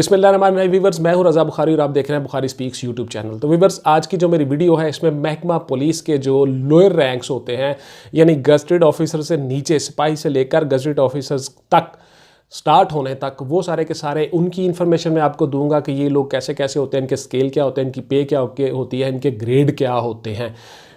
बिस्मिल्लाहिर्रहमानिर्रहीम वीवर्स, मैं हूं रज़ा बुखारी और आप देख रहे हैं बुखारी स्पीक्स यूट्यूब चैनल। तो वीवर्स, आज की जो मेरी वीडियो है इसमें महकमा पुलिस के जो लोअर रैंक्स होते हैं, यानी गजटेड ऑफिसर से नीचे सिपाही से लेकर गजटेड ऑफिसर्स तक स्टार्ट होने तक, वो सारे के सारे उनकी इन्फॉर्मेशन मैं आपको दूंगा कि ये लोग कैसे कैसे होते हैं, इनके स्केल क्या होते हैं, इनकी पे क्या होती है, इनके ग्रेड क्या होते हैं,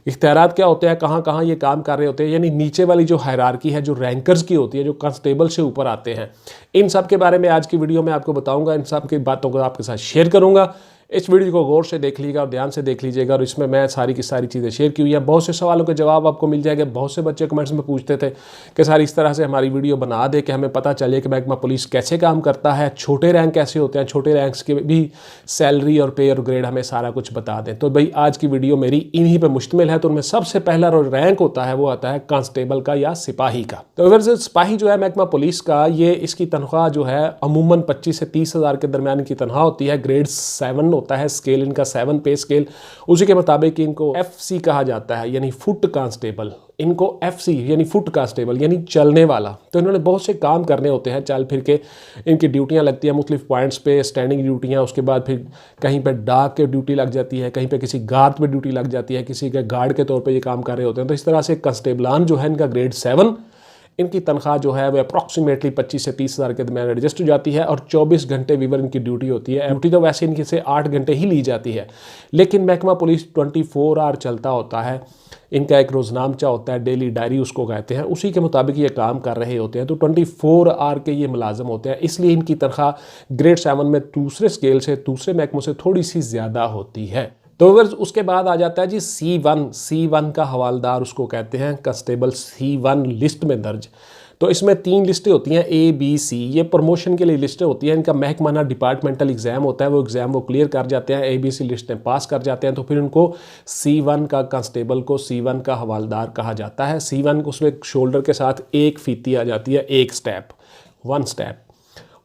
इख्तियारात क्या होते हैं, कहाँ कहाँ ये काम कर रहे होते हैं। यानी नीचे वाली जो हायरार्की है, जो रैंकर्स की होती है, जो कांस्टेबल से ऊपर आते हैं, इन सब के बारे में आज की वीडियो में आपको बताऊंगा। इन सब की बातों को आपके साथ शेयर करूंगा। इस वीडियो को गौर से देख लीजिएगा और ध्यान से देख लीजिएगा, और इसमें मैं सारी की सारी चीज़ें शेयर की हुई है। बहुत से सवालों के जवाब आपको मिल जाएंगे। बहुत से बच्चे कमेंट्स में पूछते थे कि सर इस तरह से हमारी वीडियो बना दे कि हमें पता चले कि महकमा पुलिस कैसे काम करता है, छोटे रैंक कैसे होते हैं, छोटे रैंक्स के भी सैलरी और पे और ग्रेड हमें सारा कुछ बता दें। तो भाई आज की वीडियो मेरी इन्हीं पर मुश्तमिल है। तो उनमें सबसे पहला रैंक होता है वो आता है कांस्टेबल का या सिपाही का। तो अगर सिपाही जो है महकमा पुलिस का, ये इसकी तनख्वाह जो है अमूमन 25 से 30 हज़ार के दरमियान की तनख्वाह होती है। ग्रेड 7 होता है स्केल इनका, 7 पे स्केल। उसी के मुताबिक इनको FC कहा जाता है, यानी फुट कांस्टेबल। इनको FC यानी फुट कांस्टेबल यानी चलने वाला। तो इन्होंने बहुत से काम करने होते हैं, चल फिर के इनकी ड्यूटियां लगती हैं मुख्तलिफ पॉइंट्स पे, स्टैंडिंग ड्यूटियां, उसके बाद फिर कहीं पे डाक के ड्यूटी लग जाती है, कहीं पे किसी गार्ड पे ड्यूटी लग जाती है, किसी के गार्ड के तौर पे ये काम कर रहे होते हैं। तो इस तरह से कांस्टेबलान जो है इनका ग्रेड 7, इनकी तनख्वाह जो है वो अप्रॉक्सीमेटली 25 से 30 हज़ार के दरमियान एडजस्ट हो जाती है। और 24 घंटे वीवर इनकी ड्यूटी होती है। ड्यूटी तो वैसे इनकी से 8 घंटे ही ली जाती है, लेकिन महकमा पुलिस 24 आवर चलता होता है। इनका एक रोजनामचा होता है, डेली डायरी उसको कहते हैं, उसी के मुताबिक ये काम कर रहे होते हैं। तो 24 आवर के ये मुलाजम होते हैं, इसलिए इनकी तनख्वाह ग्रेड 7 में दूसरे स्केल से, दूसरे महकमों से थोड़ी सी ज़्यादा होती है। तो उसके बाद आ जाता है जी C1 का हवालदार उसको कहते हैं, कांस्टेबल C1 लिस्ट में दर्ज। तो इसमें 3 लिस्टें होती हैं, ABC। ये प्रमोशन के लिए लिस्टें होती हैं। इनका महकमाना डिपार्टमेंटल एग्जाम होता है, वो एग्ज़ाम वो क्लियर कर जाते हैं, ABC लिस्टें पास कर जाते हैं। तो फिर उनको C1 का कांस्टेबल को C1 का हवालदार कहा जाता है। C1 उसमें शोल्डर के साथ एक फीती आ जाती है, एक स्टेप, 1 स्टेप।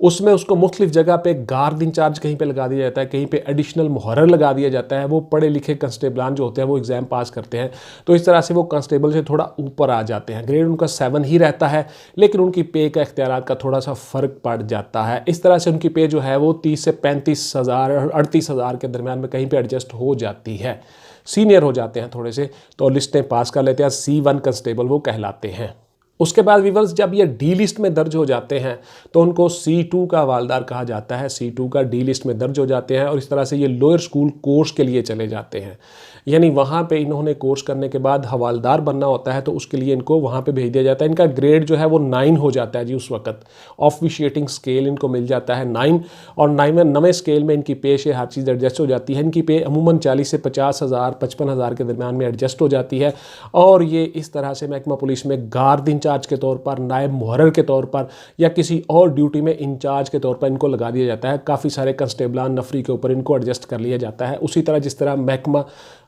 उसमें उसको मुख्तलिफ जगह पे गार्ड इंचार्ज कहीं पे लगा दिया जाता है, कहीं पे एडिशनल मुहर्रर लगा दिया जाता है। वो पढ़े लिखे कांस्टेबलान जो होते हैं वो एग्ज़ाम पास करते हैं, तो इस तरह से वो कांस्टेबल से थोड़ा ऊपर आ जाते हैं। ग्रेड उनका 7 ही रहता है, लेकिन उनकी पे का इख्तियारात का थोड़ा सा फ़र्क पड़ जाता है। इस तरह से उनकी पे जो है वो 30 से 35 हज़ार 38 हज़ार के दरमियान में कहीं पर एडजस्ट हो जाती है। सीनियर हो जाते हैं थोड़े से, तो लिस्टें पास कर लेते हैं। C1 कांस्टेबल वो कहलाते हैं। उसके बाद वीवर्स, जब ये D लिस्ट में दर्ज हो जाते हैं तो उनको C2 का हवालदार कहा जाता है। C2 का D लिस्ट में दर्ज हो जाते हैं और इस तरह से ये लोअर स्कूल कोर्स के लिए चले जाते हैं। यानी वहाँ पे इन्होंने कोर्स करने के बाद हवालदार बनना होता है, तो उसके लिए इनको वहाँ पे भेज दिया जाता है। इनका ग्रेड जो है वो 9 हो जाता है जी। उस वक्त ऑफिशिएटिंग स्केल इनको मिल जाता है 9, और 9वें स्केल में इनकी पे से हर चीज़ एडजस्ट हो जाती है। इनकी पे अमूमन 40 से 50 हज़ार 55 हज़ार के दरमियान में एडजस्ट हो जाती है। और ये इस तरह से महकमा पुलिस में गार्ड इंचार्ज के तौर पर, नायब मुहर्रर के तौर पर, या किसी और ड्यूटी में इंचार्ज के तौर पर इनको लगा दिया जाता है। काफ़ी सारे कांस्टेबलान नफरी के ऊपर इनको एडजस्ट कर लिया जाता है। उसी तरह जिस तरह महकमा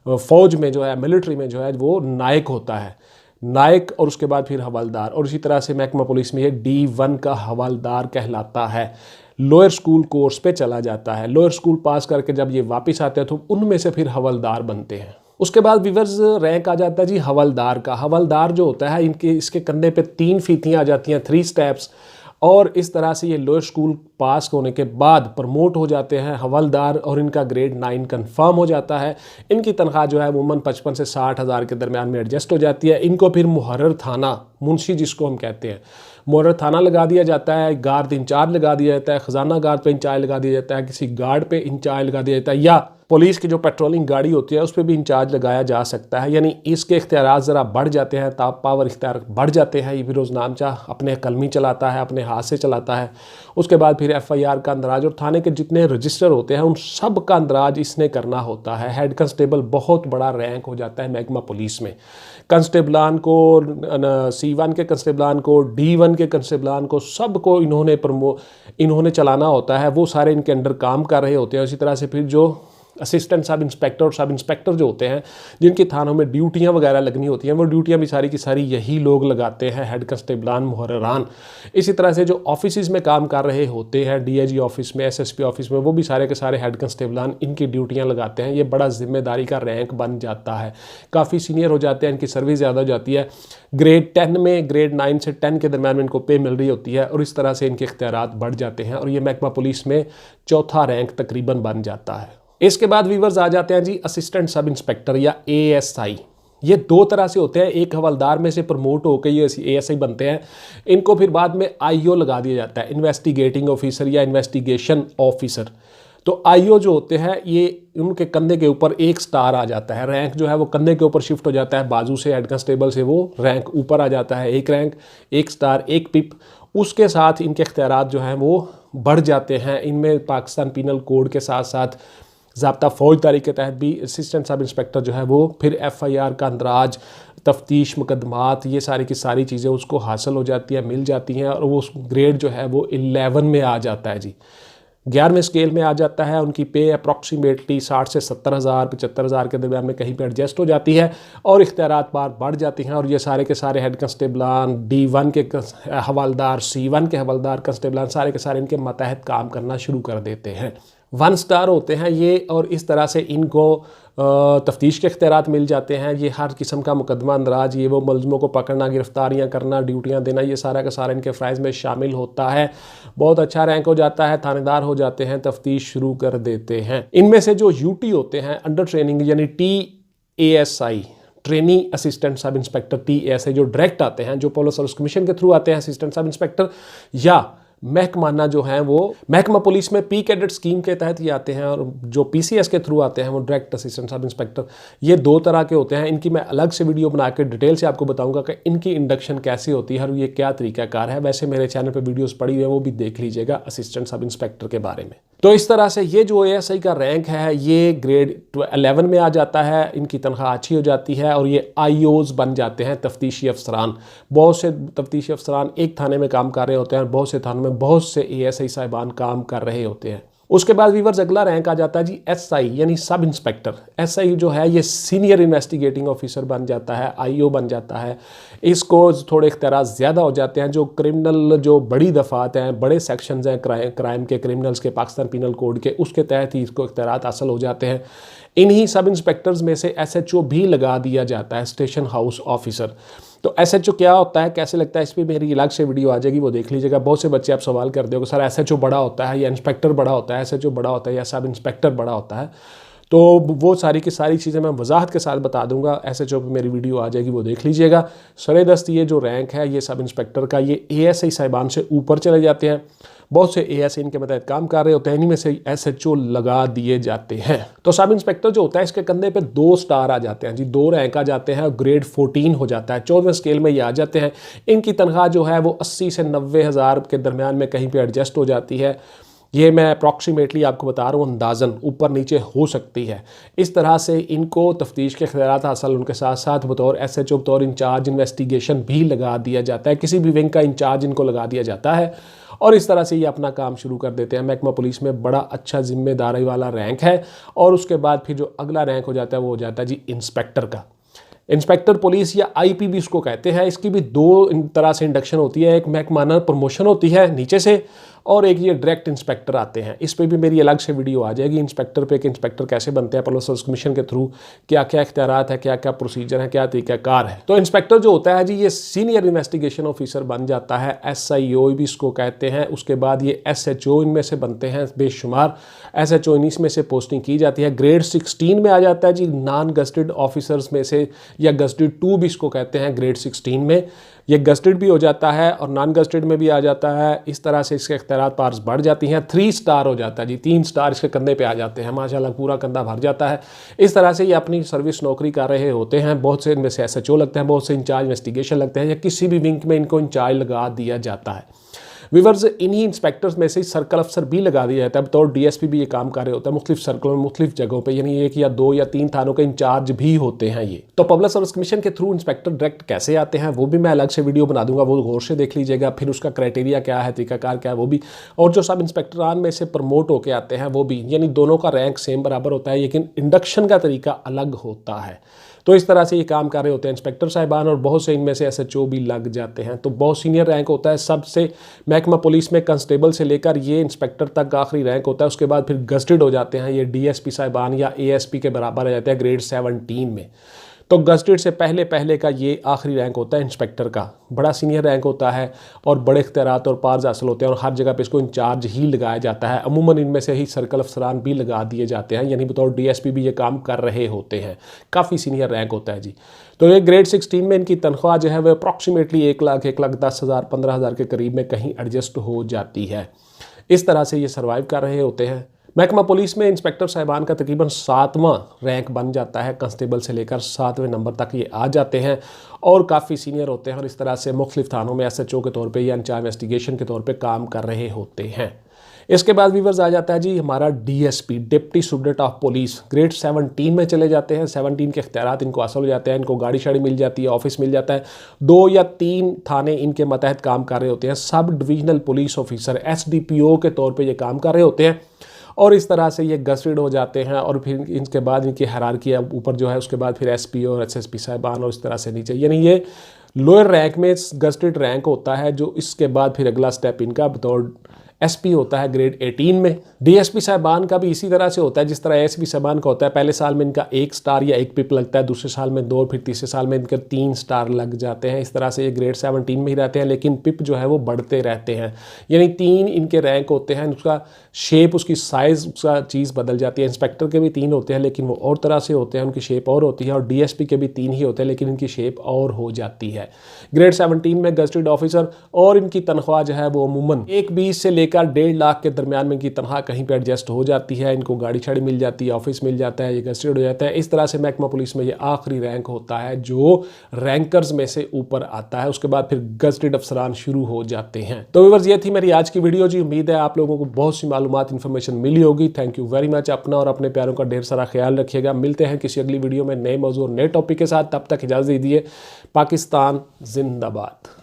फ़ौज में जो है, मिलिट्री में जो है वो नायक होता है, नायक, और उसके बाद फिर हवालदार। और इसी तरह से महकमा पुलिस में ये D1 का हवालदार कहलाता है। लोअर स्कूल कोर्स पे चला जाता है। लोअर स्कूल पास करके जब ये वापस आते हैं तो उनमें से फिर हवलदार बनते हैं। उसके बाद वीवर्स रैंक आ जाता है जी हवलदार का। हवलदार जो होता है, इसके कंधे पे 3 फीतियाँ आ जाती हैं, 3 स्टेप्स। और इस तरह से ये लोअर स्कूल पास होने के बाद प्रमोट हो जाते हैं हवलदार, और इनका ग्रेड 9 कंफर्म हो जाता है। इनकी तनख्वाह जो है अमूमन 55 से 60 हज़ार के दरमियान में एडजस्ट हो जाती है। इनको फिर मुहर्रर थाना, मुंशी जिसको हम कहते हैं, मुहर्रर थाना लगा दिया जाता है, गार्ड इंचार्ज लगा दिया जाता है, ख़जाना गार्ड पे इंचार्ज लगा दिया जाता है, किसी गार्ड पे इंचार्ज लगा दिया जाता है, या पुलिस की जो पेट्रोलिंग गाड़ी होती है उस पर भी इंचार्ज लगाया जा सकता है। यानी इसके इख्तियारात ज़रा बढ़ जाते हैं, ताप पावर इख्तियार बढ़ जाते हैं। ये भी रोज़नामचा अपने कलमी चलाता है, अपने हाथ से चलाता है। उसके बाद फिर FIR का अंदराज और थाने के जितने रजिस्टर होते हैं उन सब का अंदराज इसने करना होता है। हेड कांस्टेबल बहुत बड़ा रैंक हो जाता है महकमा पुलिस में। कांस्टेबलान को, C1 के कांस्टेबलान को, D1 के कांस्टेबलान को, सब को इन्होंने चलाना होता है। वो सारे इनके अंडर काम कर रहे होते हैं। इसी तरह से फिर जो असिस्टेंट सब इंस्पेक्टर और सब इंस्पेक्टर जो होते हैं, जिनकी थानों में ड्यूटियां वगैरह लगनी होती हैं, वो ड्यूटियां भी सारी की सारी यही लोग लगाते हैं, हेड कांस्टेबलान, मुहर्ररान। इसी तरह से जो ऑफिस में काम कर रहे होते हैं, डीआईजी ऑफिस में, एसएसपी ऑफिस में, वो भी सारे के सारे हेड कांस्टेबलान इनकी ड्यूटियां लगाते हैं। ये बड़ा जिम्मेदारी का रैंक बन जाता है, काफ़ी सीनियर हो जाते हैं, इनकी सर्विस ज़्यादा हो जाती है। ग्रेड 10 में, ग्रेड 9 से 10 के दरम्यान में इनको पे मिल रही होती है और इस तरह से इनके इख्तियारात बढ़ जाते हैं और ये महकमा पुलिस में चौथा रैंक तकरीबन बन जाता है। इसके बाद वीवर्स आ जाते हैं जी असिस्टेंट सब इंस्पेक्टर या एएसआई। ये दो तरह से होते हैं, एक हवलदार में से प्रमोट होकर ये एएसआई बनते हैं, इनको फिर बाद में आईओ लगा दिया जाता है, इन्वेस्टिगेटिंग ऑफिसर या इन्वेस्टिगेशन ऑफिसर। तो आईओ जो होते हैं ये उनके कंधे के ऊपर एक स्टार आ जाता है, रैंक जो है वो कंधे के ऊपर शिफ्ट हो जाता है, बाजू से हेड कांस्टेबल से वो रैंक ऊपर आ जाता है, एक रैंक, एक स्टार, एक पिप। उसके साथ इनके इख्तियारात जो हैं वो बढ़ जाते हैं। इनमें पाकिस्तान पीनल कोड के साथ साथ ज़ाब्ता फौजदारी के तहत भी असिस्टेंट सब इंस्पेक्टर जो है वो फिर एफआईआर का अंदराज, तफ्तीश, मुकदमात, ये सारी की सारी चीज़ें उसको हासिल हो जाती है, मिल जाती हैं और वो ग्रेड जो है वो 11 में आ जाता है जी, 11वें स्केल में आ जाता है। उनकी पे अप्रॉक्सीमेटली 60 से 70,000, 75,000 के दरमियान में कहीं पे एडजस्ट हो जाती है और इख्तियारात पार बढ़ जाती हैं और ये सारे के सारे हेड कांस्टेबलान, D1 के हवलदार, C1 के हवलदार कांस्टेबलान, सारे के सारे इनके मतहत काम करना शुरू कर देते हैं। 1 स्टार होते हैं ये और इस तरह से इनको तफ्तीश के इख्तियारात मिल जाते हैं। ये हर किस्म का मुकदमा अंदराज, ये वो मुलज़मों को पकड़ना, गिरफ्तारियां करना, ड्यूटियां देना, ये सारा का सारा इनके फ़राइज़ में शामिल होता है। बहुत अच्छा रैंक हो जाता है, थानेदार हो जाते हैं, तफ्तीश शुरू कर देते हैं। इनमें से जो यूटी होते हैं अंडर ट्रेनिंग यानी TASI, trainee assistant sub inspector, TASI जो डायरेक्ट आते हैं, जो पुलिस सर्विस कमीशन के थ्रू आते हैं असिस्टेंट सब इंस्पेक्टर, या महकमाना जो हैं वो महकमा पुलिस में पी कैडेट स्कीम के तहत ये आते हैं और जो PCS के थ्रू आते हैं वो डायरेक्ट असिस्टेंट सब इंस्पेक्टर। ये दो तरह के होते हैं। इनकी मैं अलग से वीडियो बना के डिटेल से आपको बताऊंगा कि इनकी इंडक्शन कैसे होती है और ये क्या तरीकाकार है। वैसे मेरे चैनल पे वीडियोस पड़ी हुई है, वो भी देख लीजिएगा असिस्टेंट सब इंस्पेक्टर के बारे में। तो इस तरह से ये जो ASI का रैंक है ये ग्रेड 11 में आ जाता है, इनकी तनख्वाह अच्छी हो जाती है और ये IOs बन जाते हैं, तफ्तीशी अफसरान। बहुत से तफ्तीशी अफसरान एक थाने में काम कर रहे होते हैं, बहुत से थानों में बहुत से ASI साहिबान काम कर रहे होते हैं। उसके बाद वीवर्स अगला रैंक आ जाता है जी SI यानी सब इंस्पेक्टर। SI जो है ये सीनियर इन्वेस्टिगेटिंग ऑफिसर बन जाता है, IO बन जाता है। इसको थोड़े इख्तियारात ज़्यादा हो जाते हैं। जो क्रिमिनल जो बड़ी दफ़ात हैं, बड़े सेक्शंस हैं क्राइम के, क्रिमिनल्स के, पाकिस्तान पीनल कोड के, उसके तहत ही इसको इख्तियारात हासिल हो जाते हैं। इन्हीं सब इंस्पेक्टर्स में से SHO भी लगा दिया जाता है, स्टेशन हाउस ऑफिसर। तो SHO क्या होता है, कैसे लगता है, इस पर मेरी अलग से वीडियो आ जाएगी, वो देख लीजिएगा। बहुत से बच्चे आप सवाल करते हो कि सर SHO बड़ा होता है या इंस्पेक्टर बड़ा होता है, SHO बड़ा होता है या सब इंस्पेक्टर बड़ा होता है। तो वो सारी की सारी चीज़ें मैं वजाहत के साथ बता दूंगा। SHO पे मेरी वीडियो आ जाएगी, वो देख लीजिएगा। सरेदस्त ये जो रैंक है ये सब इंस्पेक्टर का, ये ASI साहिबान से ऊपर चले जाते हैं। बहुत से ASI इनके मतहत काम कर रहे होते हैं, इन्हीं में से SHO लगा दिए जाते हैं। तो सब इंस्पेक्टर जो होता है इसके कंधे पे 2 स्टार आ जाते हैं जी, 2 रैंक आ जाते हैं, ग्रेड 14 हो जाता है, 14वें स्केल में ये आ जाते हैं। इनकी तनख्वाह जो है वो 80 से 90,000 के दरमियान में कहीं पे एडजस्ट हो जाती है। ये मैं अप्रॉक्सीमेटली आपको बता रहा हूँ, अंदाज़न ऊपर नीचे हो सकती है। इस तरह से इनको तफ्तीश के इख्तियारात हासिल, उनके साथ साथ बतौर SHO, बतौर इंचार्ज इन्वेस्टिगेशन भी लगा दिया जाता है। किसी भी विंग का इंचार्ज इनको लगा दिया जाता है और इस तरह से ये अपना काम शुरू कर देते हैं। महकमा पुलिस में बड़ा अच्छा जिम्मेदारी वाला रैंक है। और उसके बाद फिर जो अगला रैंक हो जाता है वो हो जाता है जी इंस्पेक्टर का। इंस्पेक्टर पुलिस या IP भी इसको कहते हैं। इसकी भी 2 तरह से इंडक्शन होती है, एक महकमाना प्रमोशन होती है नीचे से, और एक ये डायरेक्ट इंस्पेक्टर आते हैं। इस पे भी मेरी अलग से वीडियो आ जाएगी इंस्पेक्टर पे कि इंस्पेक्टर कैसे बनते हैं पुलिस सर्विस कमीशन के थ्रू, क्या क्या इख्तियारात है, क्या क्या प्रोसीजर है, क्या तरीकाकार है। तो इंस्पेक्टर जो होता है जी ये सीनियर इन्वेस्टिगेशन ऑफिसर बन जाता है, SIO भी इसको कहते हैं। उसके बाद ये SHO इनमें से बनते हैं बेशुमार। SHO इन्हीं में से पोस्टिंग की जाती है। ग्रेड 16 में आ जाता है जी नॉन गस्टेड ऑफिसर्स में से, या गस्टेड 2 भी इसको कहते हैं ग्रेड 16 में। ये गस्टेड भी हो जाता है और नॉन गस्टेड में भी आ जाता है। इस तरह से इसके इख्तियारात पार्स बढ़ जाती हैं। 3 स्टार हो जाता है जी, 3 स्टार इसके कंधे पे आ जाते हैं, माशाल्लाह पूरा कंधा भर जाता है। इस तरह से ये अपनी सर्विस नौकरी कर रहे होते हैं। बहुत से इनमें से SHO लगते हैं, बहुत से इंचार्ज इन्वेस्टिगेशन लगते हैं, या किसी भी विंग में इनको इंचार्ज लगा दिया जाता है। वीवर्स इन्हीं इंस्पेक्टर्स में से सर्कल अफसर भी लगा दिया जाता है, बतौर डीएसपी भी ये काम कर रहे होते हैं मुख्तलिफ सर्कलों में मुख्तलिफ जगहों पे, यानी 1 या 2 या 3 थानों के इंचार्ज भी होते हैं ये। तो पब्लिक सर्विस कमीशन के थ्रू इंस्पेक्टर डायरेक्ट कैसे आते हैं वो भी मैं अलग से वीडियो बना दूंगा, वो गौर से देख लीजिएगा। फिर उसका क्राइटेरिया क्या है, तरीकाकार क्या है वो भी, और जो सब इंस्पेक्टरान में से प्रमोट होकर आते हैं वो भी, यानी दोनों का रैंक सेम बराबर होता है लेकिन इंडक्शन का तरीका अलग होता है। तो इस तरह से ये काम कर रहे होते हैं इंस्पेक्टर साहिबान, और बहुत से इनमें से एसएचओ भी लग जाते हैं। तो बहुत सीनियर रैंक होता है सबसे, महकमा पुलिस में कांस्टेबल से लेकर ये इंस्पेक्टर तक का आखिरी रैंक होता है। उसके बाद फिर गस्टेड हो जाते हैं ये डीएसपी साहिबान या एएसपी के बराबर आ जाते हैं ग्रेड 17 में। तो गस्टेड से पहले का ये आखिरी रैंक होता है इंस्पेक्टर का, बड़ा सीनियर रैंक होता है और बड़े इख्तियारात और पार्स हासिल होते हैं, और हर जगह पे इसको इंचार्ज ही लगाया जाता है। अमूमन इनमें से ही सर्कल अफसरान भी लगा दिए जाते हैं, यानी बतौर डीएसपी भी ये काम कर रहे होते हैं। काफ़ी सीनियर रैंक होता है जी। तो ये ग्रेड 16 में इनकी तनख्वाह जो है वह अप्रॉक्सीमेटली 1 लाख 1,10,000 15,000 के करीब में कहीं एडजस्ट हो जाती है। इस तरह से ये सर्वाइव कर रहे होते हैं। महकमा पुलिस में इंस्पेक्टर साहिबान का तकरीबन 7वां रैंक बन जाता है, कांस्टेबल से लेकर 7वें नंबर तक ये आ जाते हैं और काफ़ी सीनियर होते हैं, और इस तरह से मुख्तलिफ थानों में एसएचओ के तौर पे या इंचार्ज इन्वेस्टिगेशन के तौर पे काम कर रहे होते हैं। इसके बाद वीवर्स आ जाता है जी हमारा DSP, deputy superintendent of police, grade 17 में चले जाते हैं। 17 के इख्तियारात इनको हासिल हो जाते हैं, इनको गाड़ी शाड़ी मिल जाती है, ऑफिस मिल जाता है। 2 या 3 थाने इनके मतहत काम कर रहे होते हैं। Sub divisional police officer SDPO के तौर पर ये काम कर रहे होते हैं, और इस तरह से ये गस्टेड हो जाते हैं। और फिर इनके बाद इनकी हायरार्की ऊपर जो है, उसके बाद फिर एसपीओ और एसएसपी साहिबान, और इस तरह से नीचे, यानी ये लोअर रैंक में गस्टेड रैंक होता है। जो इसके बाद फिर अगला स्टेप इनका बतौर एसपी होता है ग्रेड 18 में। डीएसपी साहिबान का भी इसी तरह से होता है जिस तरह एसपी साहिबान का होता है। पहले साल में इनका 1 स्टार या 1 पिप लगता है, दूसरे साल में 2, फिर तीसरे साल में इनके 3 स्टार लग जाते हैं। इस तरह से ये ग्रेड 17 में ही रहते हैं, लेकिन पिप जो है वो बढ़ते रहते हैं, यानी 3 इनके रैंक होते हैं। उसका शेप, उसकी साइज़, उसका चीज़ बदल जाती है। इंस्पेक्टर के भी 3 होते हैं लेकिन वो और तरह से होते हैं, उनकी शेप और होती है, और डीएसपी के भी 3 ही होते हैं लेकिन इनकी शेप और हो जाती है। ग्रेड 17 में गस्टेड ऑफिसर, और इनकी तनख्वाह जो है वो अमूमन 1,20,000 से लेकर 1.5 लाख के दरमियान में इनकी तनख्वाह कहीं पे एडजस्ट हो जाती है। इनको गाड़ी शाड़ी मिल जाती है, ऑफिस मिल जाता है, ये गस्टेड हो जाता है। इस तरह से महकमा पुलिस में ये आखिरी रैंक होता है जो रैंकर्स में से ऊपर आता है। उसके बाद फिर गस्टेड अफसरान शुरू हो जाते हैं। तो व्यूअर्स ये थी मेरी आज की वीडियो जी। उम्मीद है आप लोगों को बहुत सी मालूमात इन्फॉर्मेशन मिली होगी। Thank you very much. अपना और अपने प्यारों का ढेर सारा ख्याल रखिएगा। मिलते हैं किसी अगली वीडियो में नए मौजूद और नए टॉपिक के साथ। तब तक इजाज़त दीजिए। पाकिस्तान जिंदाबाद।